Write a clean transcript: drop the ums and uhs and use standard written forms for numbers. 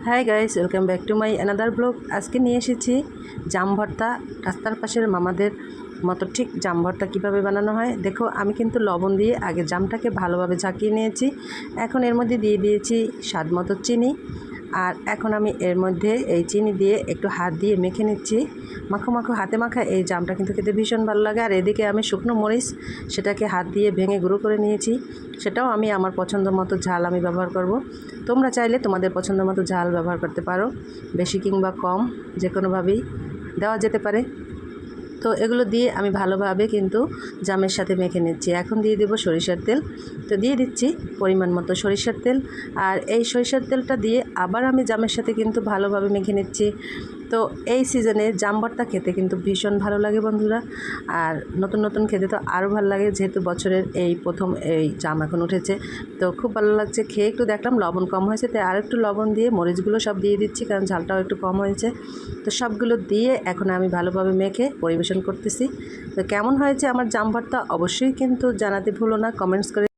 Hi guys, welcome back to my another blog. আজকে নিয়ে এসেছি জাম ভর্তা। রাস্তার পাশের মামাদের মতো ঠিক জাম ভর্তা কীভাবে বানানো হয় দেখো। আমি কিন্তু লবণ দিয়ে আগে জামটাকে ভালোভাবে ঝাঁকিয়ে নিয়েছি। এখন এর মধ্যে দিয়ে দিয়েছি স্বাদ মতো চিনি। আর এখন আমি এর মধ্যে এই চিনি দিয়ে একটু হাত দিয়ে মেখে নিচ্ছি। মাখো মাখো হাতে মাখা এই জামটা কিন্তু খেতে ভীষণ ভালো লাগে। আর এদিকে আমি শুকনো মরিচ সেটাকে হাত দিয়ে ভেঙে গুঁড়ো করে নিয়েছি। সেটাও আমি আমার পছন্দ মতো ঝাল আমি ব্যবহার করব। তোমরা চাইলে তোমাদের পছন্দ মতো ঝাল ব্যবহার করতে পারো, বেশি কিংবা কম যে কোনোভাবেই দেওয়া যেতে পারে। তো এগুলো দিয়ে আমি ভালোভাবে কিন্তু জামের সাথে মেখে নিচ্ছি। এখন দিয়ে দেবো সরিষার তেল। তো দিয়ে দিচ্ছি পরিমাণ মতো সরিষার তেল। আর এই সরিষার তেলটা দিয়ে আবার আমি জামের সাথে কিন্তু ভালোভাবে মেখে নিচ্ছি। তো এই সিজনে জাম ভর্তা খেতে কিন্তু ভীষণ ভালো লাগে বন্ধুরা। আর নতুন নতুন খেতে তো আরও ভালো লাগে, যেহেতু বছরের এই প্রথম এই জাম এখন উঠেছে। তো খুব ভালো লাগছে খেয়ে। একটু দেখলাম লবণ কম হয়েছে, তাই আর একটু লবণ দিয়ে মরিচগুলো সব দিয়ে দিচ্ছি, কারণ ঝালটাও একটু কম হয়েছে। তো সবগুলো দিয়ে এখন আমি ভালোভাবে মেখে পরিবেশন করতেছি। তো কেমন হয়েছে আমার জাম ভর্তা অবশ্যই কিন্তু জানাতে ভুলো না কমেন্টস করে।